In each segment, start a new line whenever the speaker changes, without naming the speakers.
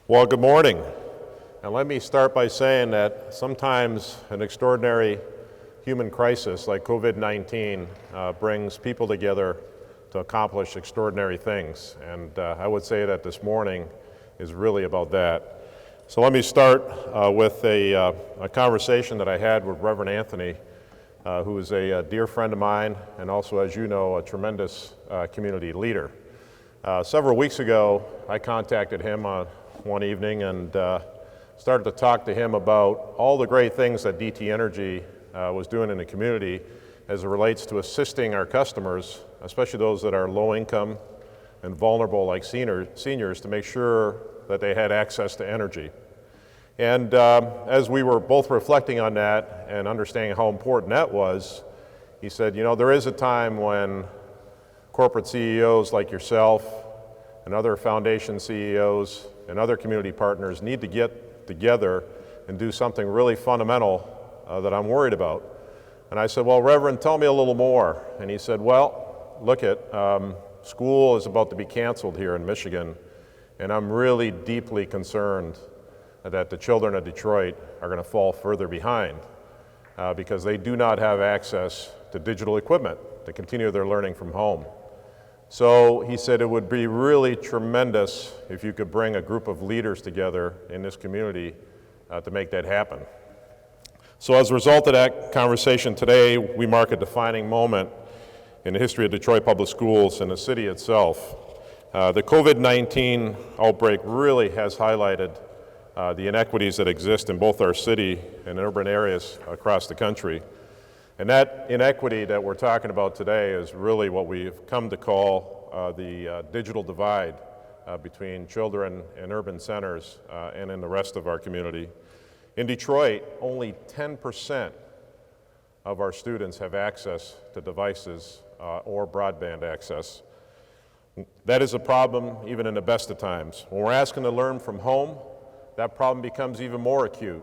Well, good morning. And let me start by saying that sometimes an extraordinary human crisis like COVID-19 brings people together to accomplish extraordinary things. And I would say that this morning is really about that. So let me start with a conversation that I had with Reverend Anthony, who is a dear friend of mine and also, as you know, a tremendous community leader. Several weeks ago, I contacted him one evening and started to talk to him about all the great things that DT Energy was doing in the community as it relates to assisting our customers, especially those that are low income and vulnerable like seniors, to make sure that they had access to energy. And as we were both reflecting on that and understanding how important that was, he said, you know, there is a time when corporate CEOs like yourself and other foundation CEOs and other community partners need to get together and do something really fundamental that I'm worried about. And I said, well, Reverend, tell me a little more. And he said, well, look at, school is about to be canceled here in Michigan, and I'm really deeply concerned that the children of Detroit are going to fall further behind because they do not have access to digital equipment to continue their learning from home. So he said it would be really tremendous if you could bring a group of leaders together in this community to make that happen. So as a result of that conversation today, we mark a defining moment in the history of Detroit Public Schools and the city itself. The COVID-19 outbreak really has highlighted the inequities that exist in both our city and urban areas across the country. And that inequity that we're talking about today is really what we've come to call the digital divide between children in urban centers and in the rest of our community. In Detroit, only 10% of our students have access to devices or broadband access. That is a problem even in the best of times. When we're asking to learn from home, that problem becomes even more acute.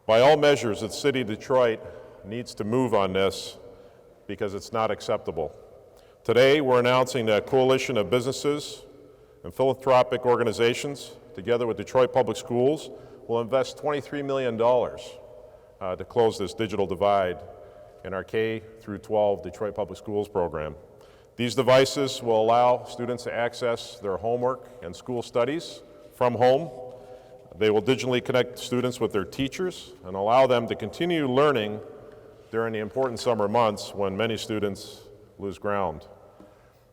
By all measures, the city of Detroit needs to move on this because it's not acceptable. Today, we're announcing that a coalition of businesses and philanthropic organizations, together with Detroit Public Schools, will invest $23 million to close this digital divide in our K through 12 Detroit Public Schools program. These devices will allow students to access their homework and school studies from home. They will digitally connect students with their teachers and allow them to continue learning during the important summer months when many students lose ground.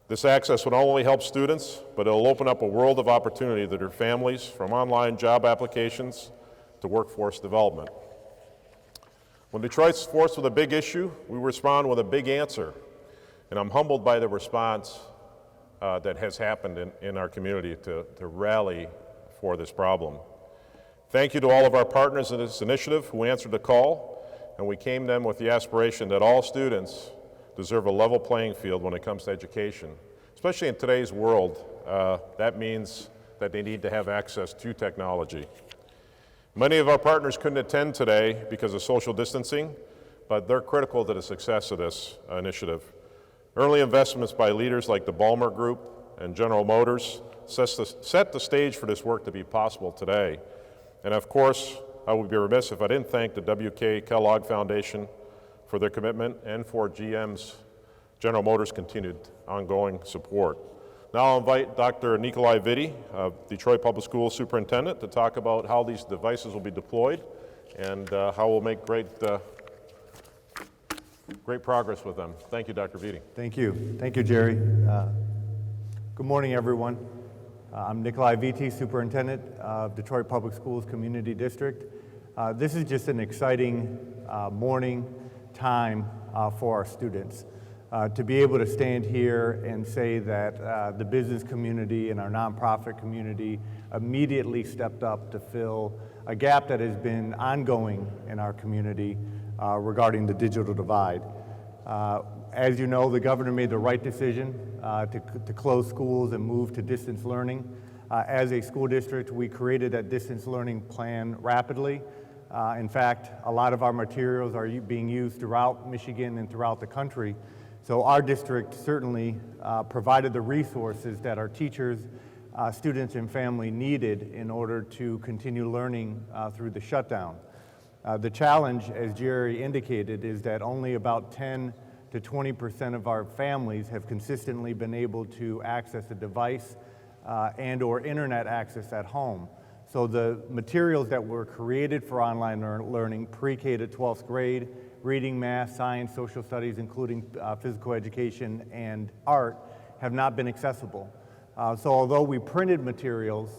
This access will not only help students, but it'll open up a world of opportunity to their families, from online job applications to workforce development. When Detroit's forced with a big issue, we respond with a big answer. And I'm humbled by the response that has happened in our community to rally for this problem. Thank you to all of our partners in this initiative who answered the call, and we came to them with the aspiration that all students deserve a level playing field when it comes to education. Especially in today's world, that means that they need to have access to technology. Many of our partners couldn't attend today because of social distancing, but they're critical to the success of this initiative. Early investments by leaders like the Balmer Group and General Motors set the stage for this work to be possible today. And of course, I would be remiss if I didn't thank the W.K. Kellogg Foundation for their commitment and for GM's, General Motors' continued ongoing support. Now I'll invite Dr. Nicolai Viddy, Detroit Public Schools Superintendent, to talk about how these devices will be deployed and how we'll make great progress with them. Thank you, Dr. Viddy.
Thank you. Thank you, Jerry. Good morning, everyone. I'm Nicolai Viddy, Superintendent of Detroit Public Schools Community District. This is just an exciting morning time for our students. To be able to stand here and say that the business community and our nonprofit community immediately stepped up to fill a gap that has been ongoing in our community regarding the digital divide. As you know, the governor made the right decision to close schools and move to distance learning. As a school district, we created that distance learning plan rapidly. In fact, a lot of our materials are being used throughout Michigan and throughout the country. So our district certainly provided the resources that our teachers students and family needed in order to continue learning through the shutdown. The challenge, as Jerry indicated, is that only about 10 to 20% of our families have consistently been able to access a device and or internet access at home. So the materials that were created for online learning, pre-K to 12th grade, reading, math, science, social studies, including physical education and art, have not been accessible. So although we printed materials,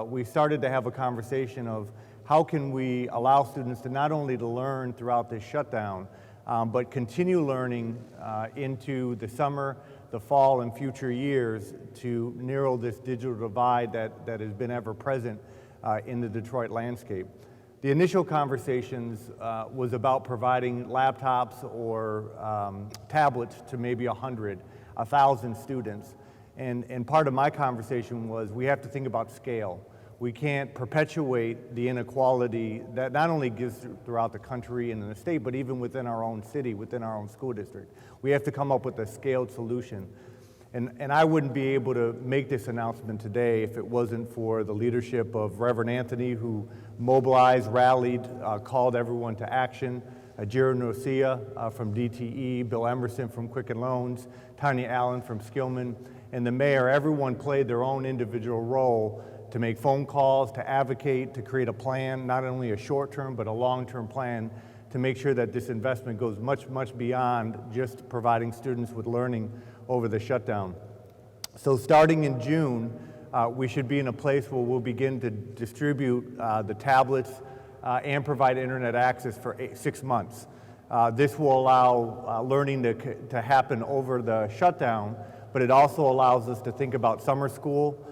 we started to have a conversation of how can we allow students to not only to learn throughout this shutdown, but continue learning into the summer, the fall, and future years to narrow this digital divide that has been ever present in the Detroit landscape. The initial conversations was about providing laptops or tablets to maybe 1,000 students. And part of my conversation was we have to think about scale. We can't perpetuate the inequality that not only exists throughout the country and in the state, but even within our own city, within our own school district. We have to come up with a scaled solution. And I wouldn't be able to make this announcement today if it wasn't for the leadership of Reverend Anthony, who mobilized, rallied, called everyone to action, Jared Norcia from DTE, Bill Emerson from Quicken Loans, Tanya Allen from Skillman, and the mayor. Everyone played their own individual role to make phone calls, to advocate, to create a plan, not only a short-term but a long-term plan to make sure that this investment goes much, much beyond just providing students with learning over the shutdown. So starting in June, we should be in a place where we'll begin to distribute the tablets and provide internet access for 6 months. This will allow learning to happen over the shutdown, but it also allows us to think about summer school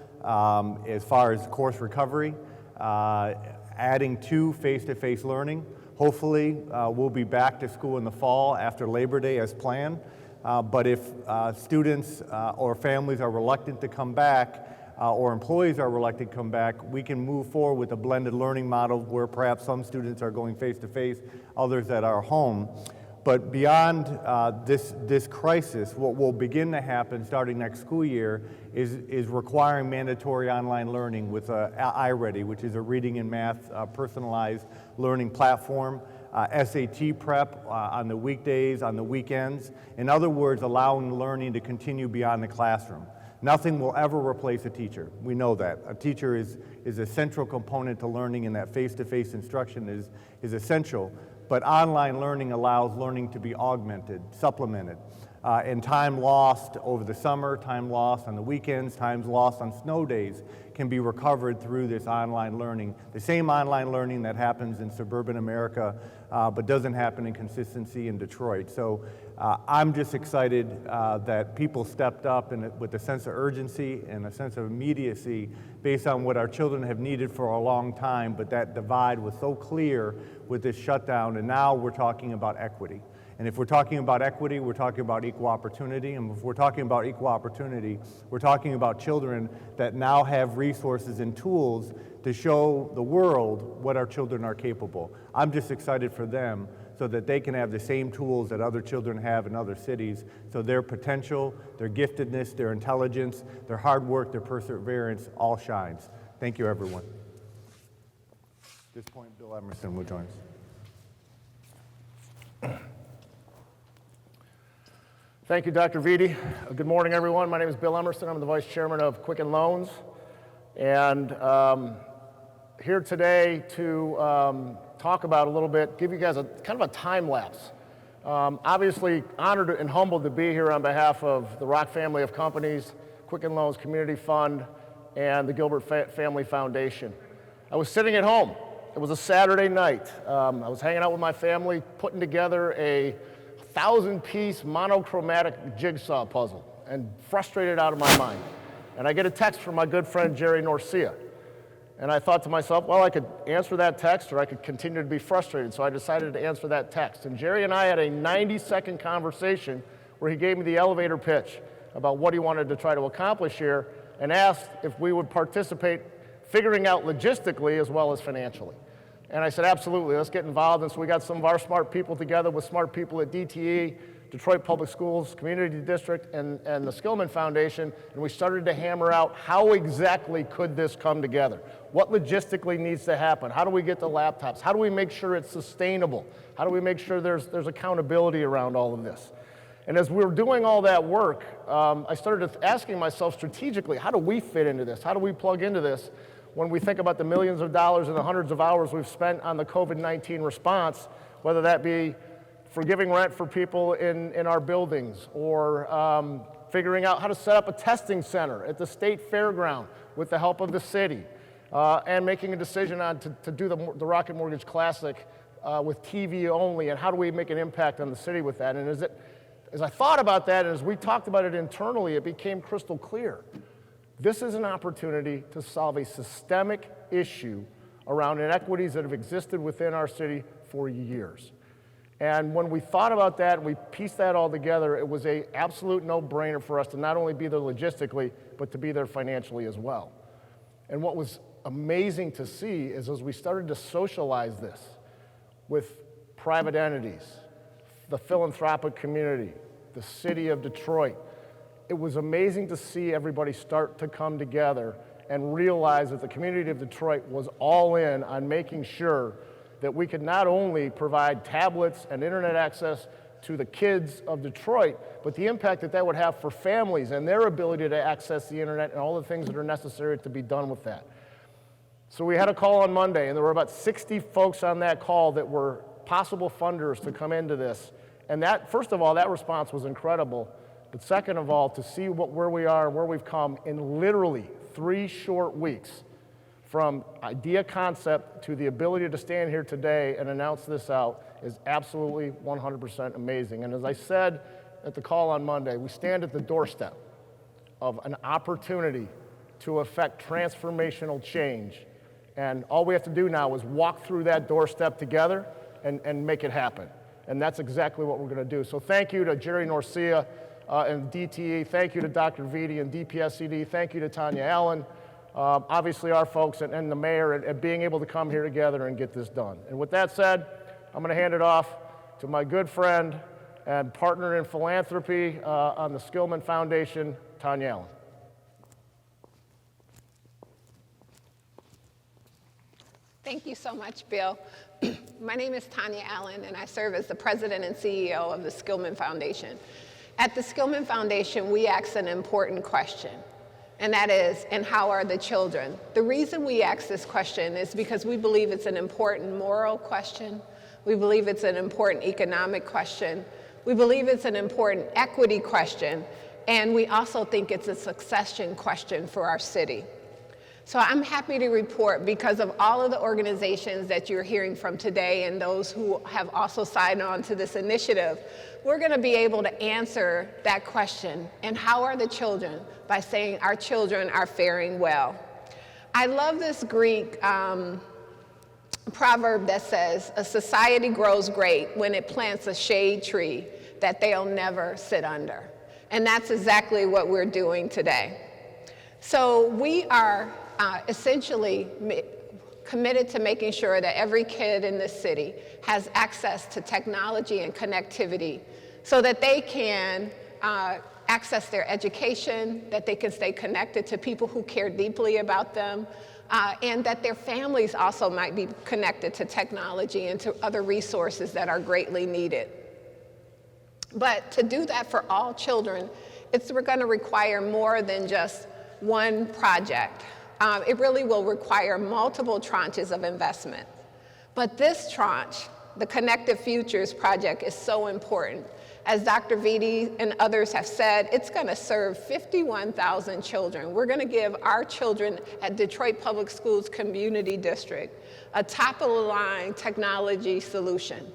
as far as course recovery, adding to face-to-face learning. Hopefully, we'll be back to school in the fall after Labor Day as planned. But if students or families are reluctant to come back, or employees are reluctant to come back, we can move forward with a blended learning model where perhaps some students are going face-to-face, others that are home. But beyond this crisis, what will begin to happen starting next school year is requiring mandatory online learning with iReady, which is a reading and math personalized learning platform, SAT prep on the weekdays, on the weekends. In other words, allowing learning to continue beyond the classroom. Nothing will ever replace a teacher. We know that. A teacher is a central component to learning, and that face-to-face instruction is essential. But online learning allows learning to be augmented, supplemented. And time lost over the summer, time lost on the weekends, time lost on snow days can be recovered through this online learning. The same online learning that happens in suburban America, but doesn't happen in consistency in Detroit. So I'm just excited that people stepped up with a sense of urgency and a sense of immediacy based on what our children have needed for a long time, but that divide was so clear with this shutdown, and now we're talking about equity. And if we're talking about equity, we're talking about equal opportunity. And if we're talking about equal opportunity, we're talking about children that now have resources and tools to show the world what our children are capable. I'm just excited for them so that they can have the same tools that other children have in other cities, so their potential, their giftedness, their intelligence, their hard work, their perseverance all shines. Thank you, everyone. At this point, Bill Emerson will join us.
Thank you, Dr. Viddy. Good morning, everyone. My name is Bill Emerson. I'm the Vice Chairman of Quicken Loans. And here today to talk about a little bit, give you guys a kind of a time lapse. Obviously honored and humbled to be here on behalf of the Rock family of companies, Quicken Loans Community Fund, and the Gilbert Family Foundation. I was sitting at home. It was a Saturday night. I was hanging out with my family, putting together a 1,000-piece monochromatic jigsaw puzzle, and frustrated out of my mind. And I get a text from my good friend Jerry Norcia. And I thought to myself, well, I could answer that text or I could continue to be frustrated. So I decided to answer that text. And Jerry and I had a 90-second conversation where he gave me the elevator pitch about what he wanted to try to accomplish here and asked if we would participate figuring out logistically as well as financially. And I said, absolutely, let's get involved. And so we got some of our smart people together with smart people at DTE Detroit Public Schools Community District and the Skillman Foundation, and we started to hammer out how exactly could this come together? What logistically needs to happen? How do we get the laptops? How do we make sure it's sustainable? How do we make sure there's accountability around all of this? And as we were doing all that work, I started asking myself strategically, how do we fit into this? How do we plug into this when we think about the millions of dollars and the hundreds of hours we've spent on the COVID-19 response, whether that be forgiving rent for people in our buildings, or figuring out how to set up a testing center at the state fairground with the help of the city, and making a decision on to do the Rocket Mortgage Classic with TV only, and how do we make an impact on the city with that? And as I thought about that, and as we talked about it internally, it became crystal clear. This is an opportunity to solve a systemic issue around inequities that have existed within our city for years. And when we thought about that and we pieced that all together, it was an absolute no-brainer for us to not only be there logistically, but to be there financially as well. And what was amazing to see is as we started to socialize this with private entities, the philanthropic community, the city of Detroit, it was amazing to see everybody start to come together and realize that the community of Detroit was all in on making sure that we could not only provide tablets and internet access to the kids of Detroit, but the impact that that would have for families and their ability to access the internet and all the things that are necessary to be done with that. So we had a call on Monday, and there were about 60 folks on that call that were possible funders to come into this. And that, first of all, that response was incredible. But second of all, to see where we are and where we've come in literally 3 short weeks, from idea concept to the ability to stand here today and announce this out, is absolutely 100% amazing. And as I said at the call on Monday, we stand at the doorstep of an opportunity to effect transformational change. And all we have to do now is walk through that doorstep together and make it happen. And that's exactly what we're going to do. So thank you to Jerry Norcia and DTE. Thank you to Dr. Viddy and DPSCD. Thank you to Tanya Allen. Obviously our folks and the mayor and being able to come here together and get this done. And with that said, I'm going to hand it off to my good friend and partner in philanthropy on the Skillman Foundation, Tanya Allen.
Thank you so much, Bill. My name is Tanya Allen, and I serve as the president and CEO of the Skillman Foundation. At the Skillman Foundation, we ask an important question, and that is, and how are the children? The reason we ask this question is because we believe it's an important moral question. We believe it's an important economic question. We believe it's an important equity question, and we also think it's a succession question for our city. So I'm happy to report, because of all of the organizations that you're hearing from today and those who have also signed on to this initiative, we're going to be able to answer that question, and how are the children, by saying our children are faring well. I love this Greek proverb that says, a society grows great when it plants a shade tree that they'll never sit under. And that's exactly what we're doing today. So we are essentially committed to making sure that every kid in this city has access to technology and connectivity so that they can access their education, that they can stay connected to people who care deeply about them, and that their families also might be connected to technology and to other resources that are greatly needed. But to do that for all children, we're going to require more than just one project. It really will require multiple tranches of investment. But this tranche, the Connected Futures project, is so important. As Dr. Viddy and others have said, it's going to serve 51,000 children. We're going to give our children at Detroit Public Schools Community District a top-of-the-line technology solution.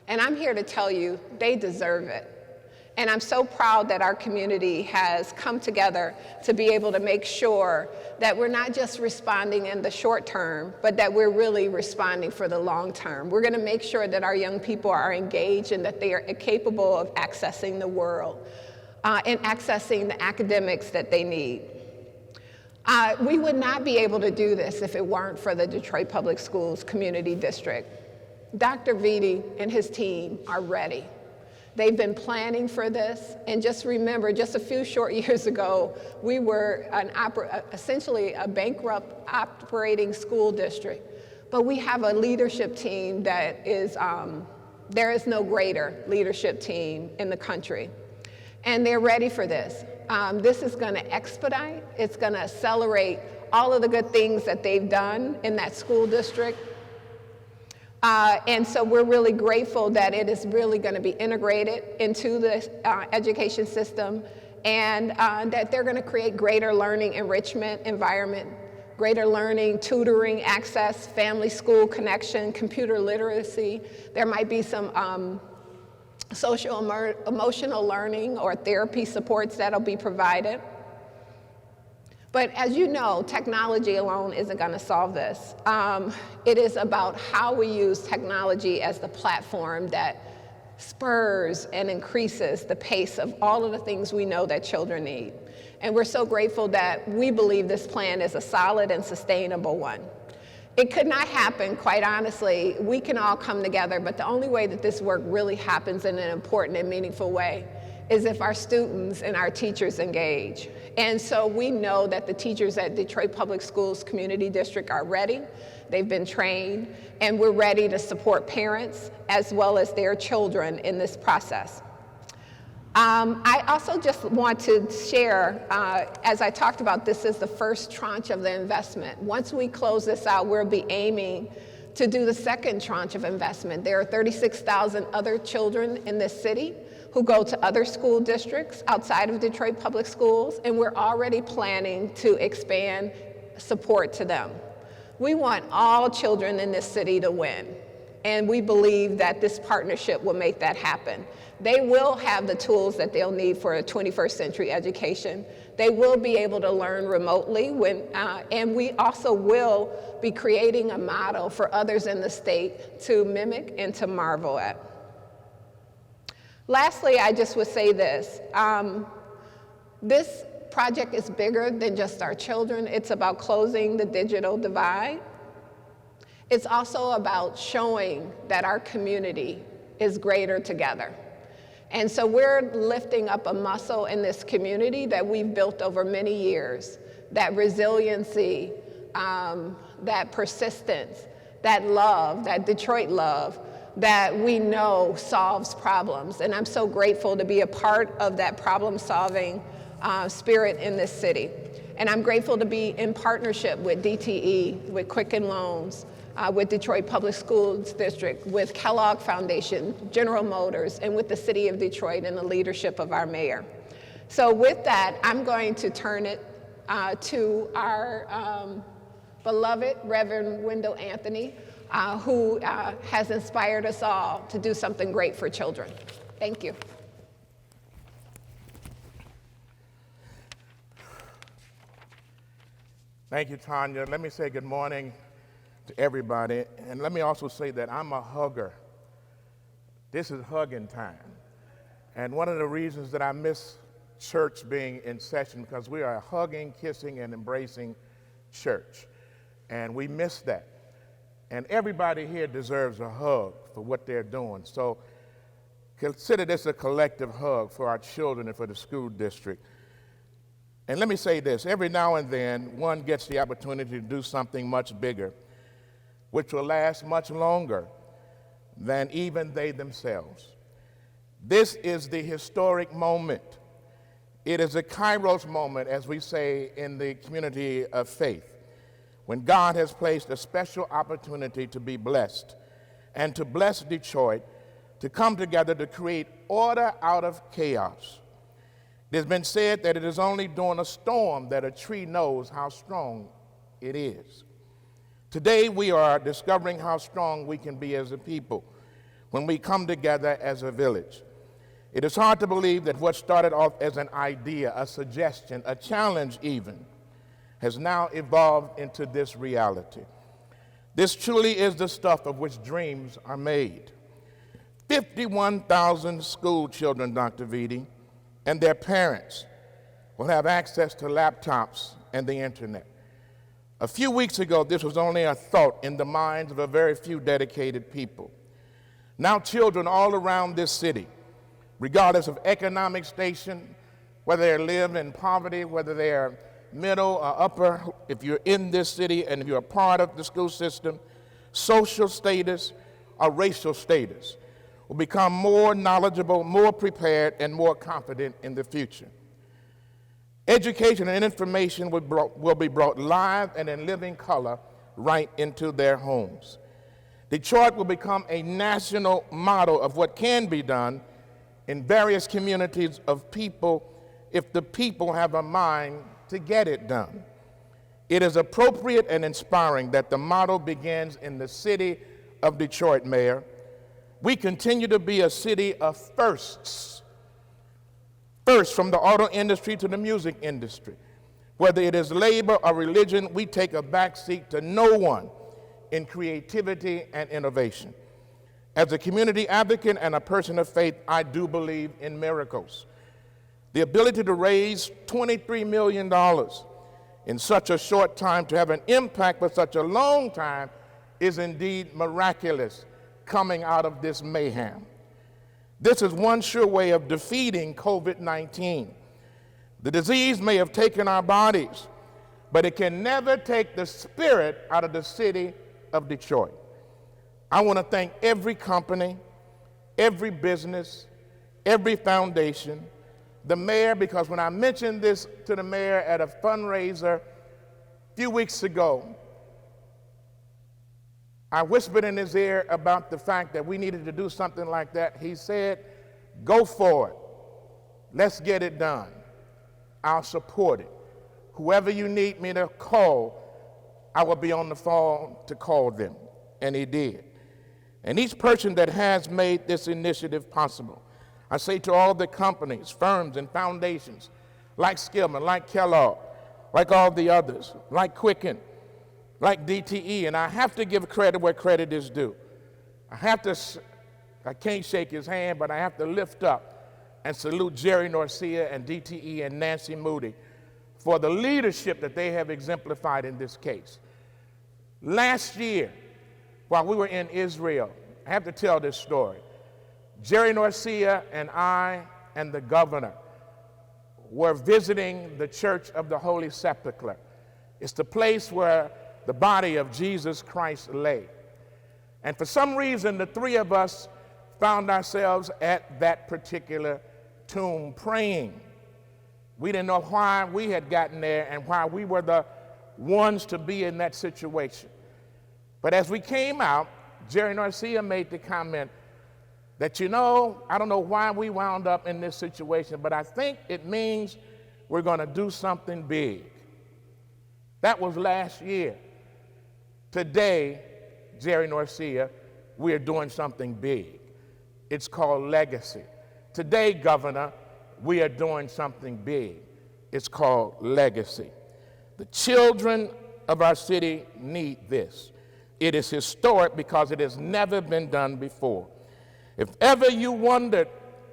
And I'm here to tell you, they deserve it. And I'm so proud that our community has come together to be able to make sure that we're not just responding in the short term, but that we're really responding for the long term. We're going to make sure that our young people are engaged and that they are capable of accessing the world and accessing the academics that they need. We would not be able to do this if it weren't for the Detroit Public Schools Community District. Dr. Viddy and his team are ready. They've been planning for this, and just remember, just a few short years ago, we were essentially a bankrupt operating school district. But we have a leadership team that is, there is no greater leadership team in the country. And they're ready for this. This is going to expedite, it's going to accelerate all of the good things that they've done in that school district. And so we're really grateful that it is really going to be integrated into the education system, and that they're going to create greater learning enrichment environment, greater learning, tutoring, access, family school connection, computer literacy. There might be some social emotional learning or therapy supports that'll be provided. But as you know, technology alone isn't going to solve this. It is about how we use technology as the platform that spurs and increases the pace of all of the things we know that children need. And we're so grateful that we believe this plan is a solid and sustainable one. It could not happen, quite honestly. We can all come together, but the only way that this work really happens in an important and meaningful way is if our students and our teachers engage. And so we know that the teachers at Detroit Public Schools Community District are ready. They've been trained, and we're ready to support parents as well as their children in this process. I also just want to share, as I talked about, this is the first tranche of the investment. Once we close this out, we'll be aiming to do the second tranche of investment. There are 36,000 other children in this city who go to other school districts outside of Detroit Public Schools, and we're already planning to expand support to them. We want all children in this city to win, and we believe that this partnership will make that happen. They will have the tools that they'll need for a 21st century education. They will be able to learn remotely, and we also will be creating a model for others in the state to mimic and to marvel at. Lastly, I just would say this. This project is bigger than just our children. It's about closing the digital divide. It's also about showing that our community is greater together. And so we're lifting up a muscle in this community that we've built over many years, that resiliency, that persistence, that love, that Detroit love, that we know solves problems. And I'm so grateful to be a part of that problem-solving spirit in this city. And I'm grateful to be in partnership with DTE, with Quicken Loans, with Detroit Public Schools District, with Kellogg Foundation, General Motors, and with the City of Detroit and the leadership of our mayor. So with that, I'm going to turn it to our beloved Reverend Wendell Anthony, who has inspired us all to do something great for children. Thank you.
Thank you, Tanya. Let me say good morning to everybody. And let me also say that I'm a hugger. This is hugging time. And one of the reasons that I miss church being in session, because we are a hugging, kissing, and embracing church. And we miss that. And everybody here deserves a hug for what they're doing. So consider this a collective hug for our children and for the school district. And let me say this, every now and then, one gets the opportunity to do something much bigger, which will last much longer than even they themselves. This is the historic moment. It is a Kairos moment, as we say in the community of faith, when God has placed a special opportunity to be blessed and to bless Detroit, to come together to create order out of chaos. It has been said that it is only during a storm that a tree knows how strong it is. Today we are discovering how strong we can be as a people when we come together as a village. It is hard to believe that what started off as an idea, a suggestion, a challenge even, has now evolved into this reality. This truly is the stuff of which dreams are made. 51,000 school children, Dr. Viddy, and their parents will have access to laptops and the internet. A few weeks ago, this was only a thought in the minds of a very few dedicated people. Now children all around this city regardless of economic station, whether they live in poverty, whether they're middle or upper, if you're in this city and if you're a part of the school system, social status or racial status, will become more knowledgeable, more prepared, and more confident in the future. Education and information will be brought live and in living color right into their homes. Detroit will become a national model of what can be done in various communities of people if the people have a mind to get it done. It is appropriate and inspiring that the model begins in the city of Detroit, Mayor. We continue to be a city of firsts. First, from the auto industry to the music industry. Whether it is labor or religion, we take a backseat to no one in creativity and innovation. As a community advocate and a person of faith, I do believe in miracles. The ability to raise $23 million in such a short time to have an impact for such a long time is indeed miraculous coming out of this mayhem. This is one sure way of defeating COVID-19. The disease may have taken our bodies, but it can never take the spirit out of the city of Detroit. I want to thank every company, every business, every foundation, the mayor, because when I mentioned this to the mayor at a fundraiser a few weeks ago, I whispered in his ear about the fact that we needed to do something like that. He said, go for it. Let's get it done. I'll support it. Whoever you need me to call, I will be on the phone to call them. And he did. And each person that has made this initiative possible, I say to all the companies, firms, and foundations, like Skillman, like Kellogg, like all the others, like Quicken, like DTE, and I have to give credit where credit is due. I can't shake his hand, but I have to lift up and salute Jerry Norcia and DTE and Nancy Moody for the leadership that they have exemplified in this case. Last year, while we were in Israel, I have to tell this story. Jerry Norcia and I and the governor were visiting the Church of the Holy Sepulchre. It's the place where the body of Jesus Christ lay. And for some reason, the three of us found ourselves at that particular tomb praying. We didn't know why we had gotten there and why we were the ones to be in that situation. But as we came out, Jerry Norcia made the comment that, I don't know why we wound up in this situation, but I think it means we're going to do something big. That was last year. Today, Jerry Norcia, we're doing something big. It's called legacy. Today, Governor, we are doing something big. It's called legacy. The children of our city need this. It is historic because it has never been done before. If ever you wondered,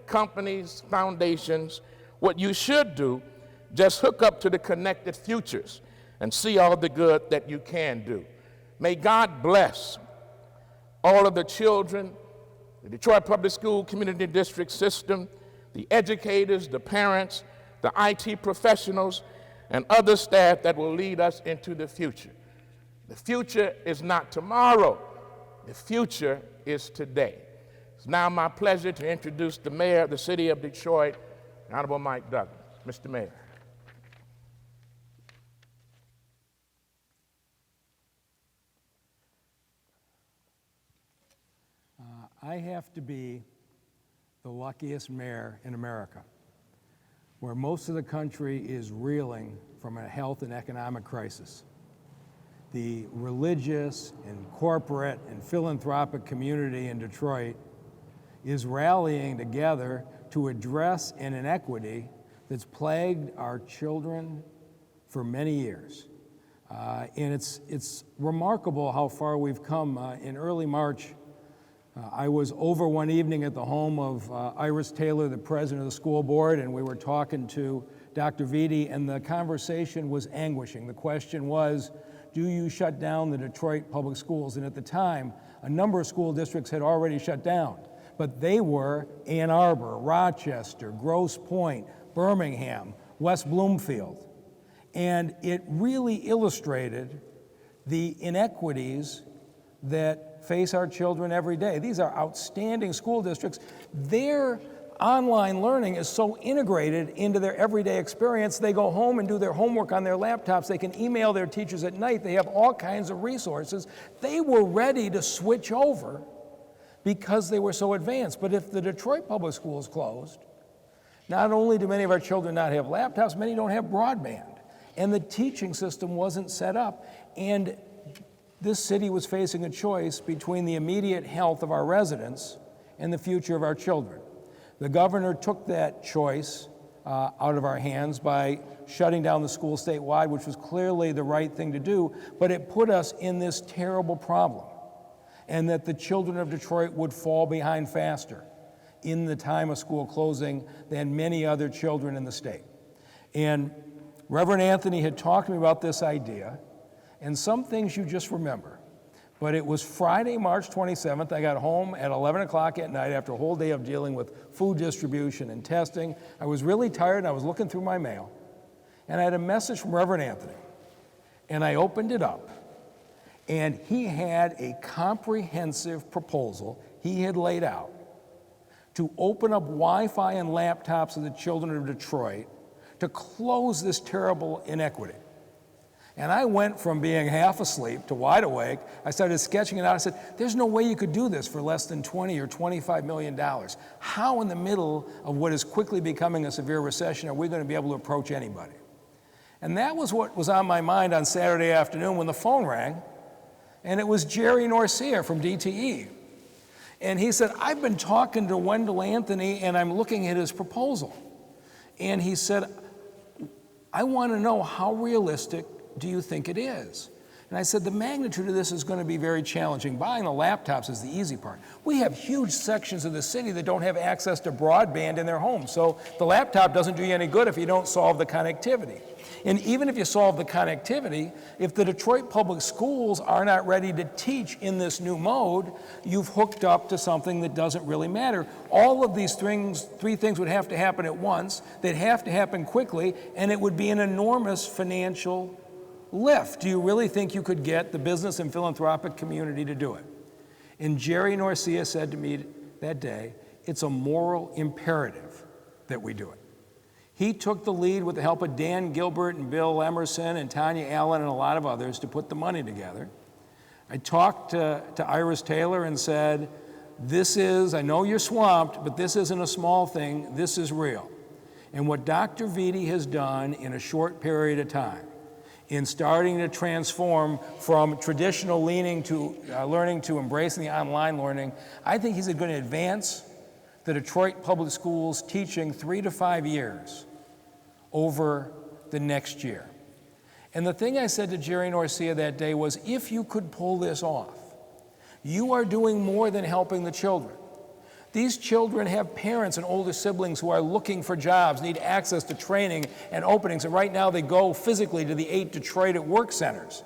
companies, foundations, what you should do, just hook up to the Connected Futures and see all the good that you can do. May God bless all of the children, the Detroit Public School Community District system, the educators, the parents, the IT professionals, and other staff that will lead us into the future. The future is not tomorrow. The future is today. It's now my pleasure to introduce the mayor of the city of Detroit, Honorable Mike Duggan. Mr. Mayor.
I have to be the luckiest mayor in America, where most of the country is reeling from a health and economic crisis. The religious and corporate and philanthropic community in Detroit is rallying together to address an inequity that's plagued our children for many years. And it's remarkable how far we've come. In early March, I was over one evening at the home of Iris Taylor, the president of the school board, and we were talking to Dr. Viddy, and the conversation was anguishing. The question was, do you shut down the Detroit public schools? And at the time, a number of school districts had already shut down. but they were Ann Arbor, Rochester, Grosse Pointe, Birmingham, West Bloomfield. And it really illustrated the inequities that face our children every day. These are outstanding school districts. Their online learning is so integrated into their everyday experience. They go home and do their homework on their laptops. They can email their teachers at night. They have all kinds of resources. They were ready to switch over because they were so advanced. But if the Detroit Public Schools closed, not only do many of our children not have laptops, many don't have broadband. And the teaching system wasn't set up. And this city was facing a choice between the immediate health of our residents and the future of our children. The governor took that choice out of our hands by shutting down the school statewide, which was clearly the right thing to do, but it put us in this terrible problem, and that the children of Detroit would fall behind faster in the time of school closing than many other children in the state. And Reverend Anthony had talked to me about this idea, and some things you just remember. But it was Friday, March 27th. I got home at 11 o'clock at night after a whole day of dealing with food distribution and testing. I was really tired, and I was looking through my mail, and I had a message from Reverend Anthony. And I opened it up, and he had a comprehensive proposal he had laid out to open up Wi-Fi and laptops of the children of Detroit to close this terrible inequity. And I went from being half asleep to wide awake. I started sketching it out. I said, there's no way you could do this for less than $20 or $25 million. How in the middle of what is quickly becoming a severe recession are we going to be able to approach anybody? And that was what was on my mind on Saturday afternoon when the phone rang, and it was Jerry Norcia from DTE. And he said, I've been talking to Wendell Anthony, and I'm looking at his proposal. And he said, I want to know, how realistic do you think it is? And I said, the magnitude of this is going to be very challenging. Buying the laptops is the easy part. We have huge sections of the city that don't have access to broadband in their homes. So the laptop doesn't do you any good if you don't solve the connectivity. And even if you solve the connectivity, if the Detroit Public Schools are not ready to teach in this new mode, you've hooked up to something that doesn't really matter. All of these three things would have to happen at once. They'd have to happen quickly, and it would be an enormous financial lift. Do you really think you could get the business and philanthropic community to do it? And Jerry Norcia said to me that day, it's a moral imperative that we do it. He took the lead with the help of Dan Gilbert and Bill Emerson and Tanya Allen and a lot of others to put the money together. I talked to Iris Taylor and said, I know you're swamped, but this isn't a small thing, this is real. And what Dr. Viddy has done in a short period of time, in starting to transform from traditional learning to embracing the online learning, I think he's going to advance the Detroit Public Schools teaching 3 to 5 years over the next year. And the thing I said to Jerry Norcia that day was, if you could pull this off, you are doing more than helping the children. These children have parents and older siblings who are looking for jobs, need access to training and openings, and right now they go physically to the 8 Detroit at work centers.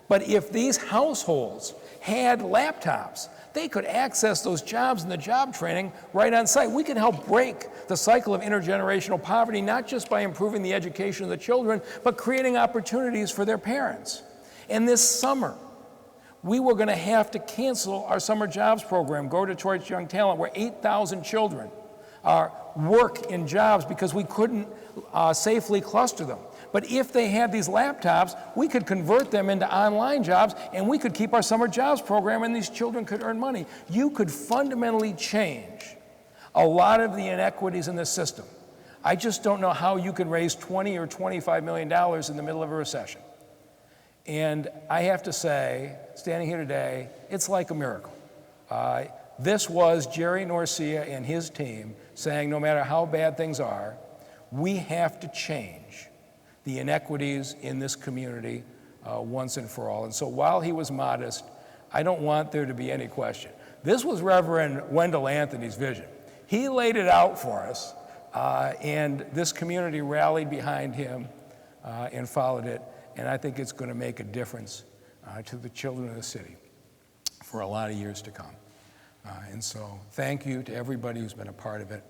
But if these households had laptops, they could access those jobs and the job training right on site. We can help break the cycle of intergenerational poverty, not just by improving the education of the children, but creating opportunities for their parents. And this summer, we were going to have to cancel our summer jobs program, Go Detroit's Young Talent, where 8,000 children work in jobs because we couldn't safely cluster them. But if they had these laptops, we could convert them into online jobs, and we could keep our summer jobs program, and these children could earn money. You could fundamentally change a lot of the inequities in this system. I just don't know how you can raise $20 or $25 million in the middle of a recession. And I have to say, standing here today, it's like a miracle. This was Jerry Norcia and his team saying, no matter how bad things are, we have to change the inequities in this community once and for all. And so while he was modest, I don't want there to be any question. This was Reverend Wendell Anthony's vision. He laid it out for us, and this community rallied behind him and followed it. And I think it's going to make a difference to the children of the city for a lot of years to come. And so thank you to everybody who's been a part of it.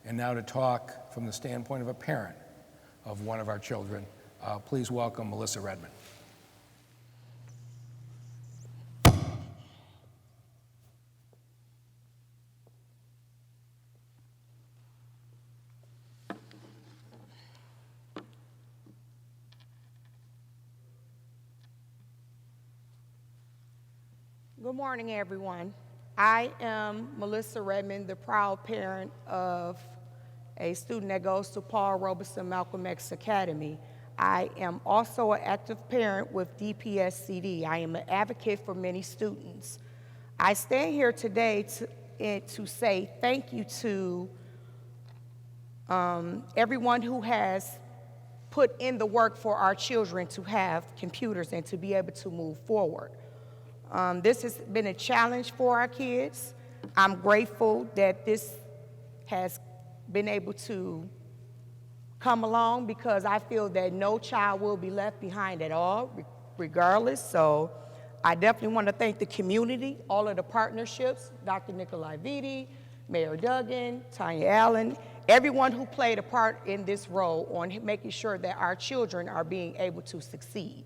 And now to talk from the standpoint of a parent of one of our children, please welcome Melissa Redmond.
Good morning, everyone. I am Melissa Redmond, the proud parent of a student that goes to Paul Robeson Malcolm X Academy. I am also an active parent with DPSCD. I am an advocate for many students. I stand here today to say thank you to everyone who has put in the work for our children to have computers and to be able to move forward. This has been a challenge for our kids. I'm grateful that this has been able to come along because I feel that no child will be left behind at all, regardless. So I definitely want to thank the community, all of the partnerships, Dr. Nicolai Viddy, Mayor Duggan, Tanya Allen, everyone who played a part in this role on making sure that our children are being able to succeed.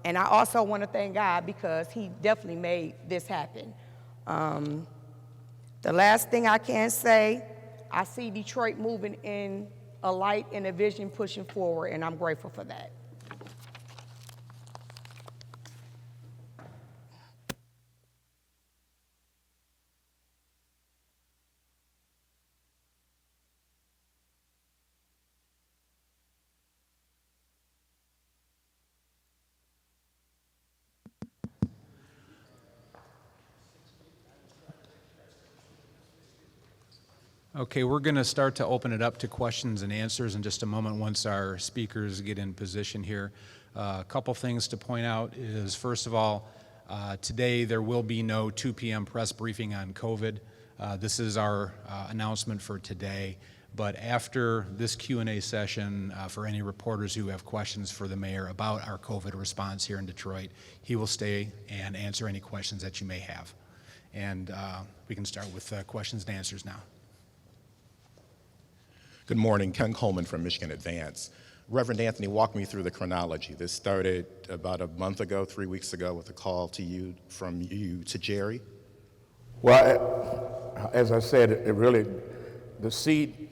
And I also want to thank God because he definitely made this happen. The last thing I can say, I see Detroit moving in a light and a vision pushing forward, and I'm grateful for that.
Okay, we're going to start to open it up to questions and answers in just a moment once our speakers get in position here. A couple things to point out is, first of all, today there will be no 2 p.m. press briefing on COVID. This is our announcement for today. But after this Q&A session, for any reporters who have questions for the mayor about our COVID response here in Detroit, he will stay and answer any questions that you may have. And we can start with questions and answers now.
Good morning, Ken Coleman from Michigan Advance. Reverend Anthony, walk me through the chronology. This started about a month ago, 3 weeks ago, with a call to you, from you to Jerry.
Well, as I said, the seed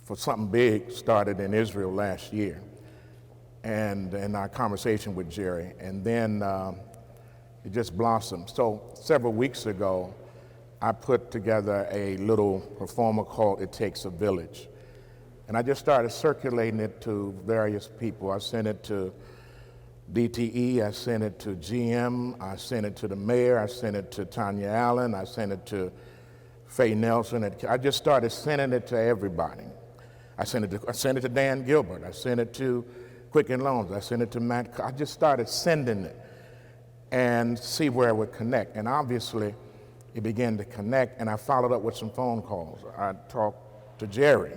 for something big started in Israel last year, and in our conversation with Jerry, and then it just blossomed. So several weeks ago, I put together a little performer called It Takes a Village. And I just started circulating it to various people. I sent it to DTE, I sent it to GM, I sent it to the mayor, I sent it to Tanya Allen, I sent it to Faye Nelson. I just started sending it to everybody. I sent it to Dan Gilbert, I sent it to Quicken Loans, I sent it to Matt. I just started sending it and see where it would connect. And obviously, it began to connect, and I followed up with some phone calls. I talked to Jerry,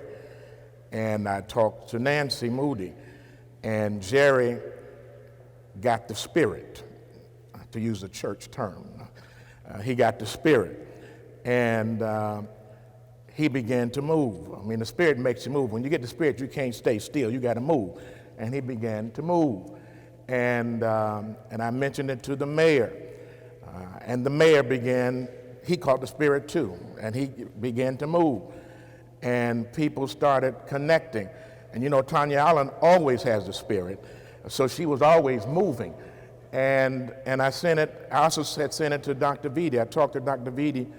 and I talked to Nancy Moody, and Jerry got the spirit, to use a church term. He got the spirit, and he began to move. I mean, the spirit makes you move. When you get the spirit, you can't stay still. You got to move. And he began to move, and I mentioned it to the mayor, and the mayor began. He caught the spirit too, and he began to move. And people started connecting. And you know, Tanya Allen always has the spirit, so she was always moving. And I sent it, I also sent it to Dr. Viddy. I talked to Dr. Viddy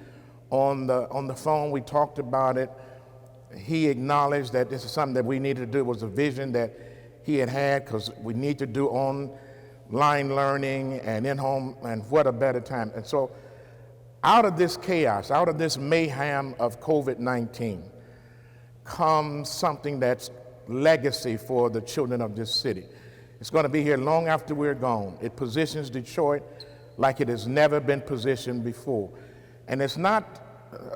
on the phone. We talked about it. He acknowledged that this is something that we needed to do. It was a vision that he had, because we need to do online learning and in-home, and what a better time. And so out of this chaos, out of this mayhem of COVID-19, comes something that's legacy for the children of this city. It's going to be here long after we're gone. It positions Detroit like it has never been positioned before. And it's not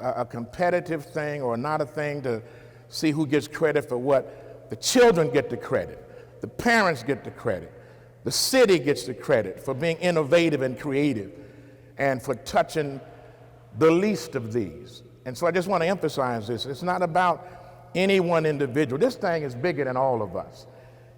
a competitive thing, or not a thing to see who gets credit for what. The children get the credit. The parents get the credit. The city gets the credit for being innovative and creative. and for touching the least of these. And so I just want to emphasize this. It's not about any one individual. This thing is bigger than all of us.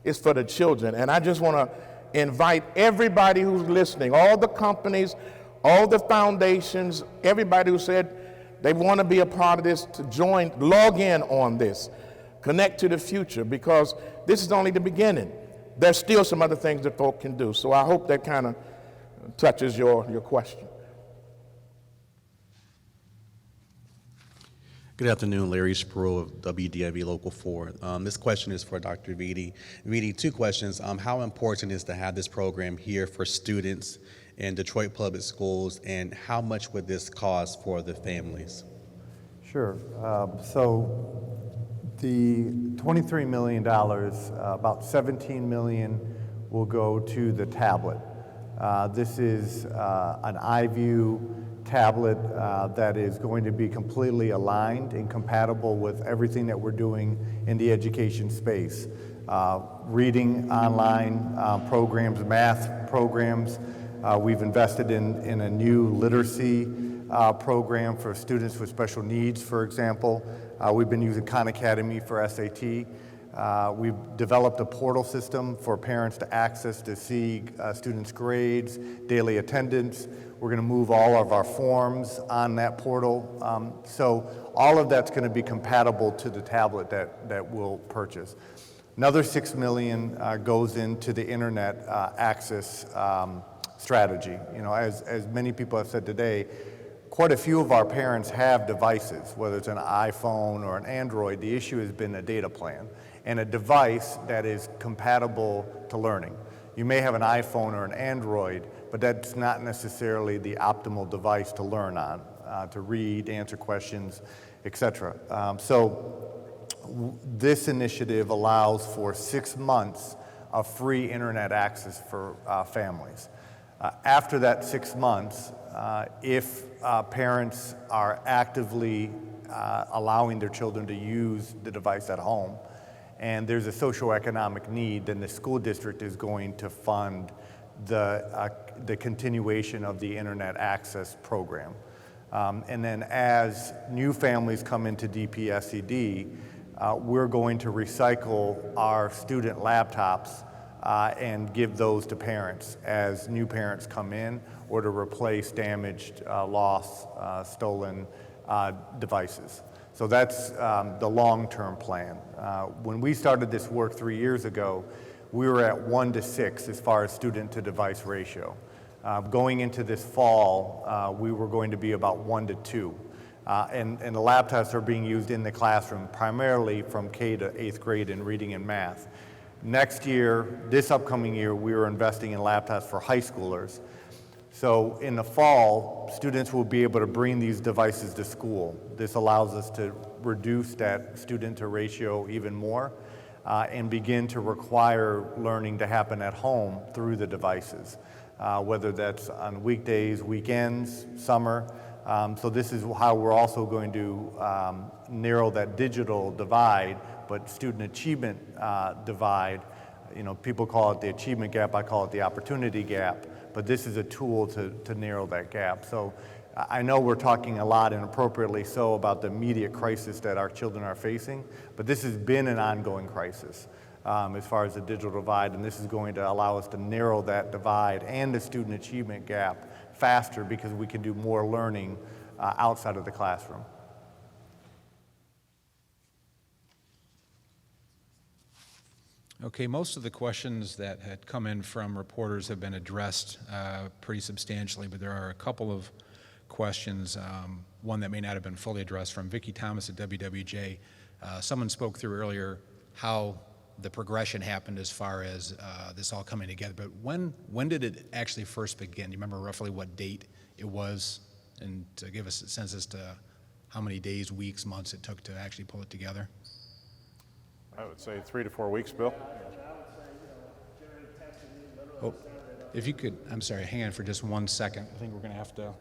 It's for the children. And I just want to invite everybody who's listening, all the companies, all the foundations, everybody who said they want to be a part of this, to join, log in on this, connect to the future, because this is only the beginning. There's still some other things that folk can do. So I hope that kind of touches your question.
Good afternoon, Larry Spruill of WDIV Local 4. This question is for Dr. Viddy. Viddy, two questions. How important is to have this program here for students in Detroit Public Schools, and how much would this cost for the families?
Sure. So the $23 million, about $17 million will go to the tablet. This is an iView tablet that is going to be completely aligned and compatible with everything that we're doing in the education space. Reading online programs, math programs. We've invested in a new literacy program for students with special needs, for example. We've been using Khan Academy for SAT. We've developed a portal system for parents to access to see students' grades, daily attendance. We're going to move all of our forms on that portal. So all of that's going to be compatible to the tablet that we'll purchase. Another $6 million goes into the internet access strategy. You know, as many people have said today, quite a few of our parents have devices, whether it's an iPhone or an Android. The issue has been a data plan and a device that is compatible to learning. You may have an iPhone or an Android, but that's not necessarily the optimal device to learn on, to read, answer questions, etc. This initiative allows for 6 months of free internet access for families. After that 6 months, if parents are actively allowing their children to use the device at home, and there's a socioeconomic need, then the school district is going to fund the continuation of the internet access program. And then as new families come into DPSED, we're going to recycle our student laptops and give those to parents as new parents come in, or to replace damaged, lost, stolen devices. So that's the long-term plan. When we started this work 3 years ago, we were at 1 to 6 as far as student to device ratio. Going into this fall, we were going to be about 1 to 2. And the laptops are being used in the classroom, primarily from K to 8th grade in reading and math. Next year, this upcoming year, we are investing in laptops for high schoolers. So in the fall, students will be able to bring these devices to school. This allows us to reduce that student to ratio even more and begin to require learning to happen at home through the devices, whether that's on weekdays, weekends, summer. So this is how we're also going to narrow that digital divide, but student achievement divide. You know, people call it the achievement gap, I call it the opportunity gap, but this is a tool to narrow that gap. So I know we're talking a lot, and appropriately so, about the immediate crisis that our children are facing, but this has been an ongoing crisis as far as the digital divide, and this is going to allow us to narrow that divide and the student achievement gap faster, because we can do more learning outside of the classroom.
Okay, most of the questions that had come in from reporters have been addressed pretty substantially, but there are a couple of questions, one that may not have been fully addressed, from Vicki Thomas at WWJ. Someone spoke through earlier how the progression happened as far as this all coming together, but when did it actually first begin? Do you remember roughly what date it was, and to give us a sense as to how many days, weeks, months it took to actually pull it together?
I would say 3 to 4 weeks, Bill.
Oh, if you could, I'm sorry, hang on for just 1 second. I think we're going to have to,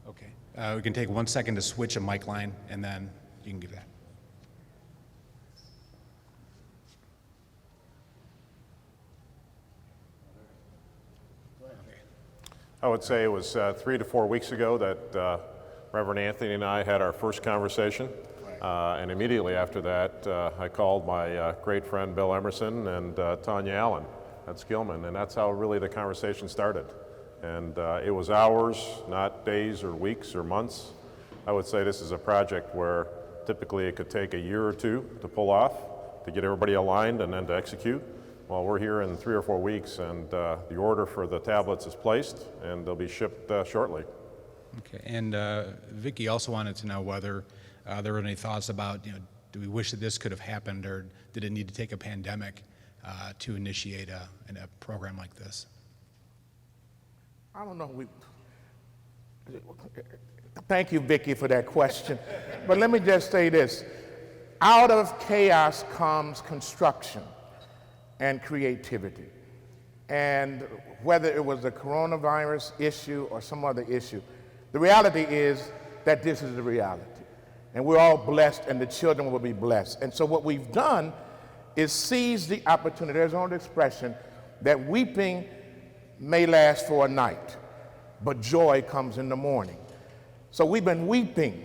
okay. We can take 1 second to switch a mic line, and then you can give that.
I would say it was 3 to 4 weeks ago that Reverend Anthony and I had our first conversation. And immediately after that, I called my great friend Bill Emerson and Tanya Allen at Skillman, and that's how really the conversation started. And it was hours, not days or weeks or months. I would say this is a project where typically it could take a year or two to pull off, to get everybody aligned and then to execute. Well, we're here in 3 or 4 weeks, and the order for the tablets is placed, and they'll be shipped shortly.
Okay, and Vicki also wanted to know whether there were any thoughts about, do we wish that this could have happened, or did it need to take a pandemic to initiate a program like this?
I don't know. Thank you, Vicki, for that question. But let me just say this. Out of chaos comes construction and creativity. And whether it was the coronavirus issue or some other issue, the reality is that this is the reality. And we're all blessed, and the children will be blessed. And so what we've done is seize the opportunity. There's an old expression that weeping may last for a night, but joy comes in the morning. So we've been weeping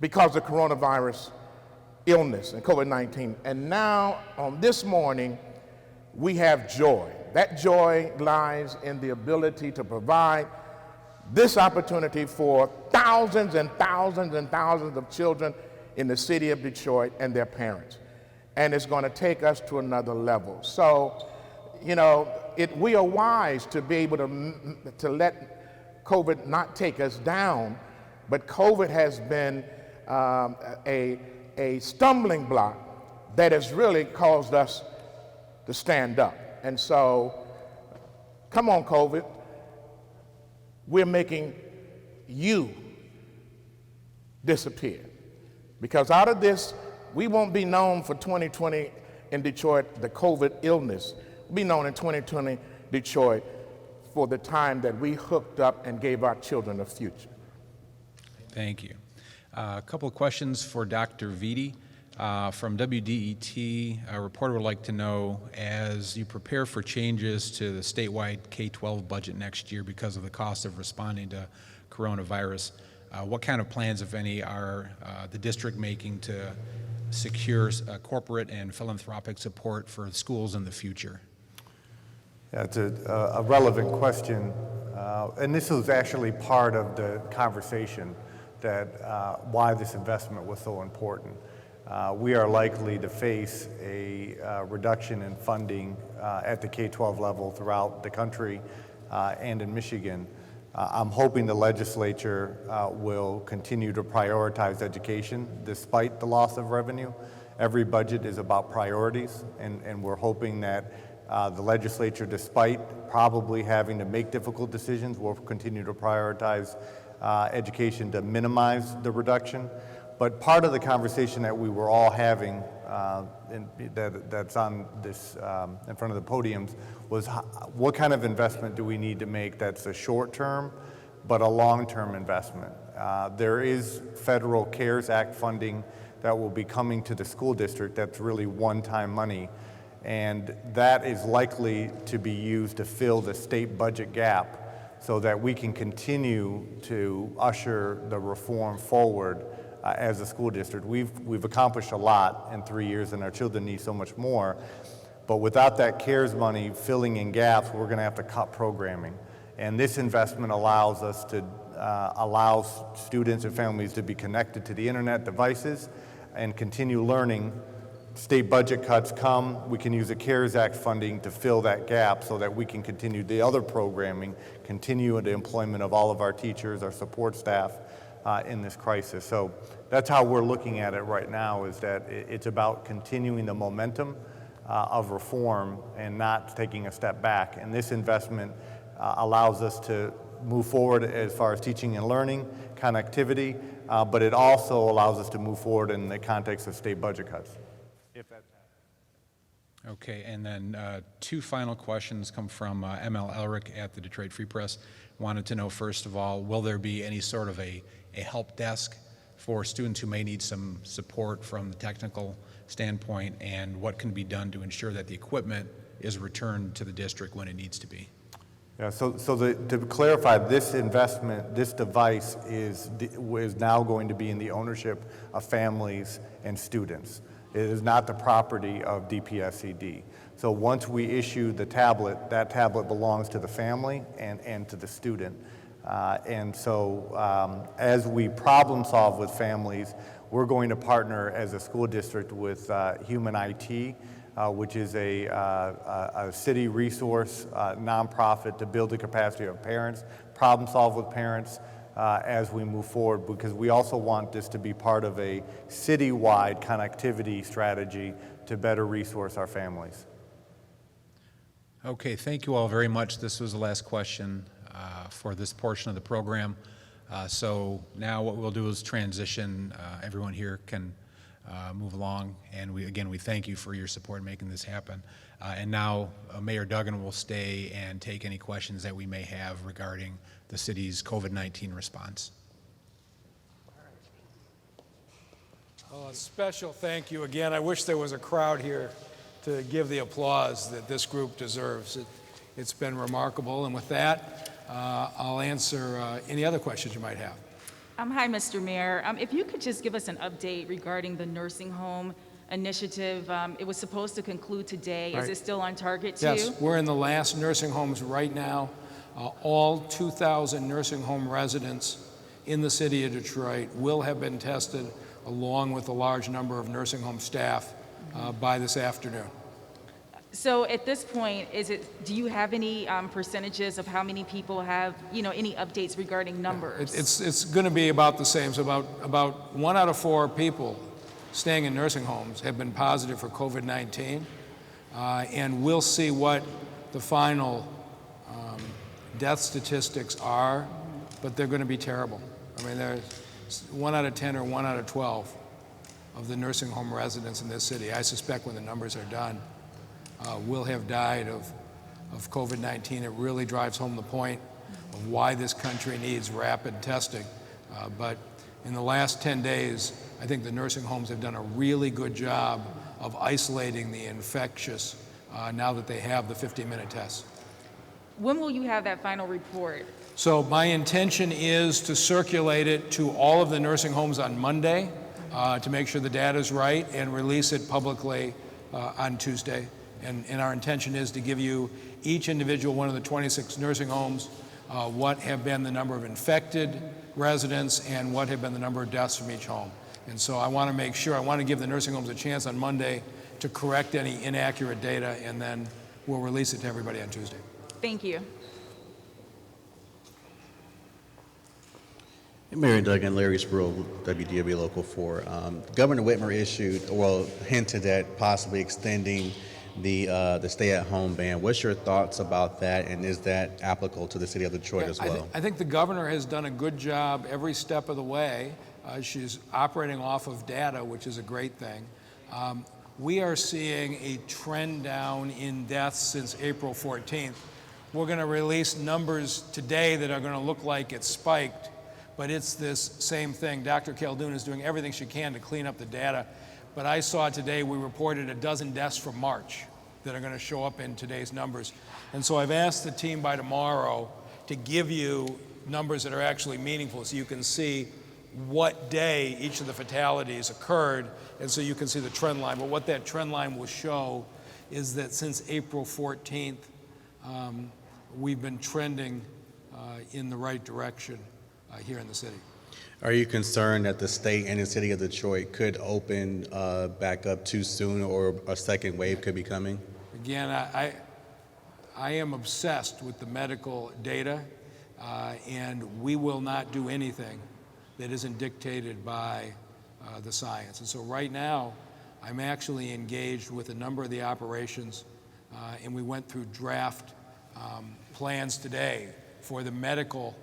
because of coronavirus illness and COVID-19. And now, on this morning, we have joy. That joy lies in the ability to provide this opportunity for thousands and thousands and thousands of children in the city of Detroit and their parents. And it's going to take us to another level. So, we are wise to be able to let COVID not take us down, but COVID has been a stumbling block that has really caused us to stand up. And so, come on, COVID. We're making you disappear. Because out of this, we won't be known for 2020 in Detroit, the COVID illness. We'll be known in 2020 Detroit for the time that we hooked up and gave our children a future.
Thank you. A couple of questions for Dr. Viddy. From WDET, a reporter would like to know, as you prepare for changes to the statewide K-12 budget next year because of the cost of responding to coronavirus, what kind of plans, if any, are the district making to secure corporate and philanthropic support for schools in the future?
Yeah, it's a relevant question, and this was actually part of the conversation that why this investment was so important. We are likely to face a reduction in funding at the K-12 level throughout the country and in Michigan. I'm hoping the legislature will continue to prioritize education despite the loss of revenue. Every budget is about priorities, and we're hoping that the legislature, despite probably having to make difficult decisions, will continue to prioritize education to minimize the reduction. But part of the conversation that we were all having that's on this in front of the podiums was what kind of investment do we need to make that's a short-term but a long-term investment. There is federal CARES Act funding that will be coming to the school district that's really one-time money, and that is likely to be used to fill the state budget gap so that we can continue to usher the reform forward as a school district. We've accomplished a lot in 3 years, and our children need so much more. But without that CARES money filling in gaps, we're going to have to cut programming. And this investment allows us to allow students and families to be connected to the internet devices and continue learning. State budget cuts come, we can use the CARES Act funding to fill that gap so that we can continue the other programming, continue the employment of all of our teachers, our support staff in this crisis. So that's how we're looking at it right now, is that it's about continuing the momentum of reform and not taking a step back. And this investment allows us to move forward as far as teaching and learning, connectivity, but it also allows us to move forward in the context of state budget cuts.
Okay, and then two final questions come from ML Elric at the Detroit Free Press. Wanted to know, first of all, will there be any sort of a help desk for students who may need some support from the technical standpoint, and what can be done to ensure that the equipment is returned to the district when it needs to be?
Yeah, to clarify, this investment, this device is now going to be in the ownership of families and students. It is not the property of DPSCD. So once we issue the tablet, that tablet belongs to the family and to the student. As we problem solve with families, we're going to partner as a school district with Human IT, which is a city resource nonprofit to build the capacity of parents, problem solve with parents as we move forward, because we also want this to be part of a citywide connectivity strategy to better resource our families.
Okay, thank you all very much. This was the last question for this portion of the program. So now what we'll do is transition. Everyone here can move along, and we thank you for your support in making this happen. And now Mayor Duggan will stay and take any questions that we may have regarding the city's COVID-19 response.
Well, a special thank you again. I wish there was a crowd here to give the applause that this group deserves. It's been remarkable, and with that, I'll answer any other questions you might have.
Hi, Mr. Mayor. If you could just give us an update regarding the nursing home initiative. It was supposed to conclude today.
Right.
Is it still on target too?
Yes, we're in the last nursing homes right now. All 2,000 nursing home residents in the city of Detroit will have been tested, along with a large number of nursing home staff by this afternoon.
So at this point, do you have any percentages of how many people have, any updates regarding numbers?
It's going to be about the same. So about 1 out of 4 people staying in nursing homes have been positive for COVID-19, and we'll see what the final death statistics are, but they're going to be terrible. I mean, there's 1 out of 10 or 1 out of 12 of the nursing home residents in this city, I suspect when the numbers are done, will have died of COVID-19. It really drives home the point of why this country needs rapid testing. But in the last 10 days, I think the nursing homes have done a really good job of isolating the infectious now that they have the 15-minute test.
When will you have that final report?
So my intention is to circulate it to all of the nursing homes on Monday to make sure the data is right and release it publicly on Tuesday. And our intention is to give you each individual one of the 26 nursing homes what have been the number of infected residents and what have been the number of deaths from each home. And so I want to make sure, I want to give the nursing homes a chance on Monday to correct any inaccurate data, and then we'll release it to everybody on Tuesday.
Thank you.
Mayor Duggan, Larry Spruill, WDW Local 4. Governor Whitmer hinted at possibly extending the stay-at-home ban. What's your thoughts about that, and is that applicable to the city of Detroit as well?
I think the governor has done a good job every step of the way. She's operating off of data, which is a great thing. We are seeing a trend down in deaths since April 14th. We're going to release numbers today that are going to look like it's spiked, but it's this same thing. Dr. Khaldun is doing everything she can to clean up the data. But I saw today we reported a dozen deaths from March that are going to show up in today's numbers. And so I've asked the team by tomorrow to give you numbers that are actually meaningful so you can see what day each of the fatalities occurred, and so you can see the trend line. But what that trend line will show is that since April 14th, we've been trending in the right direction here in the city.
Are you concerned that the state and the city of Detroit could open back up too soon, or a second wave could be coming?
Again, I am obsessed with the medical data, and we will not do anything that isn't dictated by the science. And so right now, I'm actually engaged with a number of the operations, and we went through draft plans today for the medical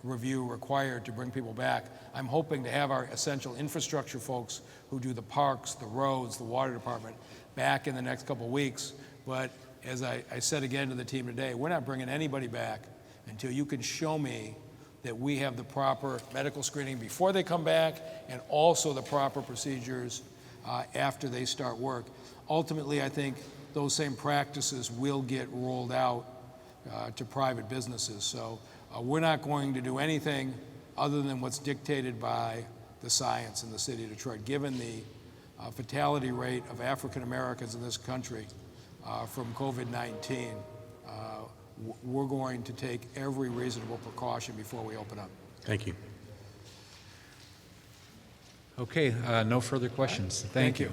review required to bring people back. I'm hoping to have our essential infrastructure folks who do the parks, the roads, the water department back in the next couple of weeks. But as I said again to the team today, we're not bringing anybody back until you can show me that we have the proper medical screening before they come back and also the proper procedures after they start work. Ultimately, I think those same practices will get rolled out to private businesses. So we're not going to do anything other than what's dictated by the science in the city of Detroit. Given the fatality rate of African Americans in this country from COVID-19, we're going to take every reasonable precaution before we open up.
Thank you.
Okay, no further questions. Thank you.